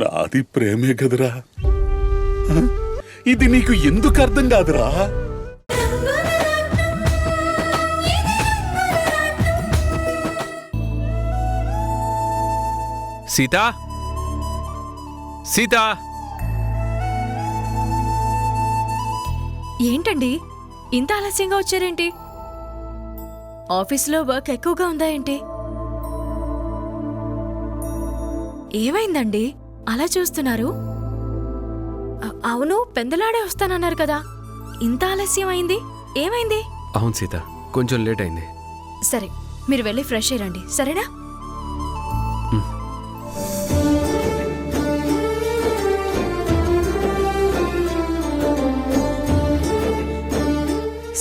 నాది ప్రేమే కదరా. ఇది నీకు ఎందుకు అర్థం కాదురా? సీతా, సీతా, ఏంటండి ఇంత ఆలస్యంగా వచ్చారేంటి? ఆఫీసులో వర్క్ ఎక్కువగా ఉందా ఏంటి? ఏమైందండి అలా చూస్తున్నారు? అవును, పెందలాడే వస్తానన్నారు కదా, ఇంత ఆలస్యం అయింది, ఏమైంది? అవును సీత, కొంచెం లేట్ అయింది. సరే, మీరు వెళ్ళి ఫ్రెష్ అయ్యండి, సరేనా?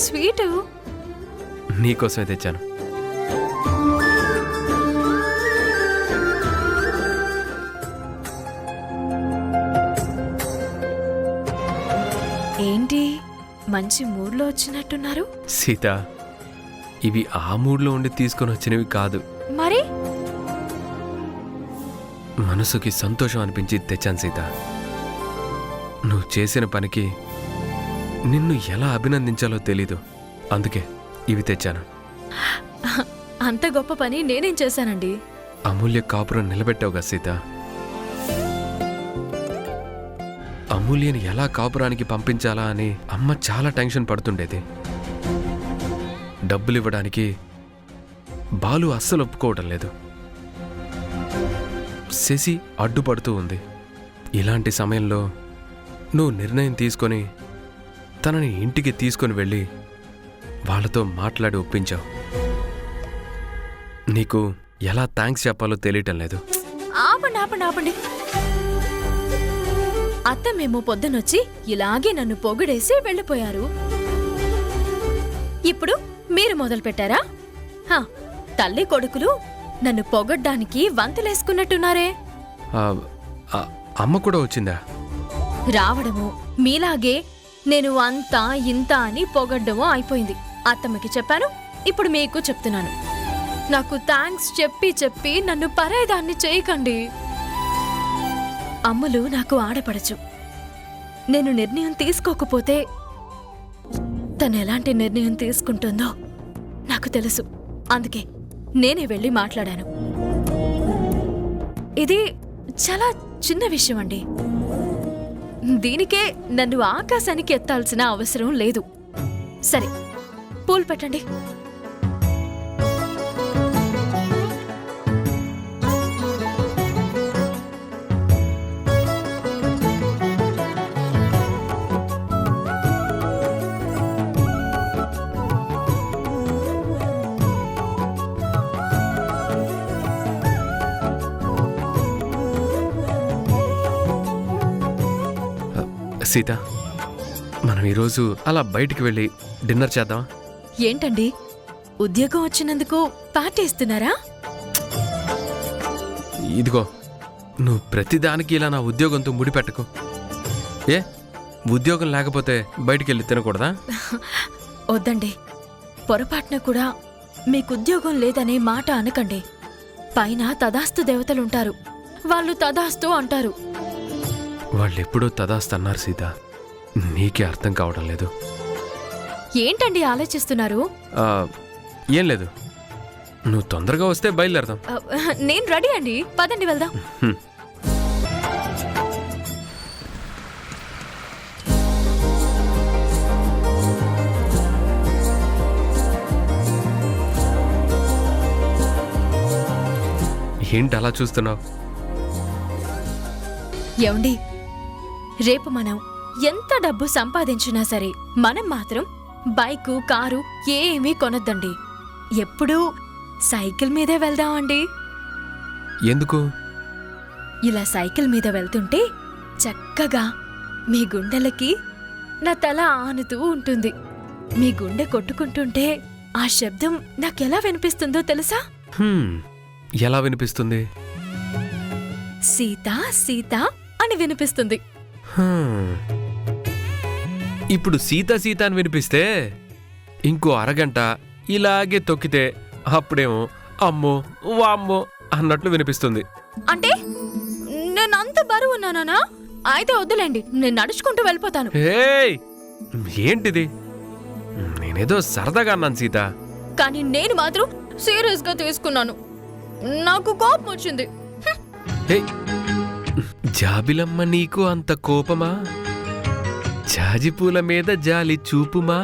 స్వీటు నీకోసమే తెచ్చాను. ఏంటి మంచి మూడ్లో వచ్చినట్టున్నారు? సీత, ఇవి ఆ మూడ్లో ఉండి తీసుకొని వచ్చినవి కాదు. మరి మనసుకి సంతోషం అనిపించి తెచ్చాను సీత. నువ్వు చేసిన పనికి నిన్ను ఎలా అభినందించాలో తెలీదు, అందుకే ఇవి తెచ్చాను. అంత గొప్ప పని నేనేం చేశానండి? అమూల్య కాపురం నిలబెట్టావుగా సీత. అమూల్యని ఎలా కాపురానికి పంపించాలా అని అమ్మ చాలా టెన్షన్ పడుతుండేది. డబ్బులు ఇవ్వడానికి బాలు అస్సలు ఒప్పుకోవడం లేదు. శశి అడ్డుపడుతూ ఉంది. ఇలాంటి సమయంలో నువ్వు నిర్ణయం తీసుకొని తనని ఇంటికి తీసుకొని వెళ్ళి వాళ్ళతో మాట్లాడి ఒప్పించావు. నీకు ఎలా థ్యాంక్స్ చెప్పాలో తెలియటం లేదు. ఆపండి ఆపండి ఆపండి. అత్త మేము పొద్దునొచ్చి ఇలాగే నన్ను పొగిడేసి వెళ్ళిపోయారు. ఇప్పుడు మీరు మొదలు పెట్టారా? తల్లి కొడుకులు నన్ను పొగడ్డానికి వంతులేసుకున్నట్టున్నారే. అమ్మ కూడా వచ్చిందా? రావడము మీలాగే నేను అంతా ఇంత అని పొగడ్డమో అయిపోయింది. అత్తమ్మకి చెప్పాను, ఇప్పుడు మీకు చెప్తున్నాను. నాకు థ్యాంక్స్ చెప్పి చెప్పి నన్ను పరాయిదాన్ని చేయకండి. అమ్ములు నాకు ఆడపడచ్చు. నేను నిర్ణయం తీసుకోకపోతే తను ఎలాంటి నిర్ణయం తీసుకుంటుందో నాకు తెలుసు. అందుకే నేనే వెళ్ళి మాట్లాడాను. ఇది చాలా చిన్న విషయం అండి. దీనికే నన్ను ఆకాశానికి ఎత్తాల్సిన అవసరం లేదు. సరే, పూలు పెట్టండి. సీత, మనం ఈరోజు అలా బయటికి వెళ్ళి డిన్నర్ చేద్దామా? ఏంటండి, ఉద్యోగం వచ్చినందుకు పార్టీ ఇస్తున్నారా? ఇదిగో, నువ్వు ప్రతిదానికి ఇలా నా ఉద్యోగంతో ముడిపెట్టకు. ఏ ఉద్యోగం లేకపోతే బయటికి వెళ్ళి తినకూడదా? వద్దండి, పొరపాటున కూడా మీకు ఉద్యోగం లేదనే మాట అనకండి. పైన తదాస్తు దేవతలుంటారు, వాళ్ళు తదాస్తు అంటారు. వాళ్ళెప్పుడూ తదాస్తన్నారు సీత, నీకే అర్థం కావడం లేదు. ఏంటండి ఆలోచిస్తున్నారు? ఏం లేదు, నువ్వు తొందరగా వస్తే బయలుదేరదాం. నేను రెడీ అండి, పదండి వెళ్దాం. ఏంటి అలా చూస్తున్నావు? ఏమండి, రేపు మనం ఎంత డబ్బు సంపాదించినా సరే మనం మాత్రం బైకు కారు ఏమీ కొనొద్దండి. ఎప్పుడూ సైకిల్ మీదే వెళ్దామండి. ఎందుకు? ఇలా సైకిల్ మీద వెళ్తుంటే చక్కగా మీ గుండెలకి నా తల ఆనుతూ ఉంటుంది. మీ గుండె కొట్టుకుంటుంటే ఆ శబ్దం నాకెలా వినిపిస్తుందో తెలుసా? ఎలా వినిపిస్తుంది? సీత సీత అని వినిపిస్తుంది. ఇప్పుడు సీత సీత అని వినిపిస్తే ఇంకో అరగంట ఇలాగే తొక్కితే అప్పుడేమో అమ్మో వామ్మో అన్నట్లు వినిపిస్తుంది. అంటే నేనంత బరువు ఉన్నానా? అయితే వద్దులేండి, నేను నడుచుకుంటూ వెళ్ళిపోతాను. ఏయ్ ఏంటిది? నేనేదో సరదాగా అన్నాను సీత. కానీ నేను మాత్రం సీరియస్ గా తీసుకున్నాను. నాకు కోపం వచ్చింది. హే, జాబిలమ్మ నీకు అంత కోపమా? జాజిపూల మీద జాలి చూపుమా?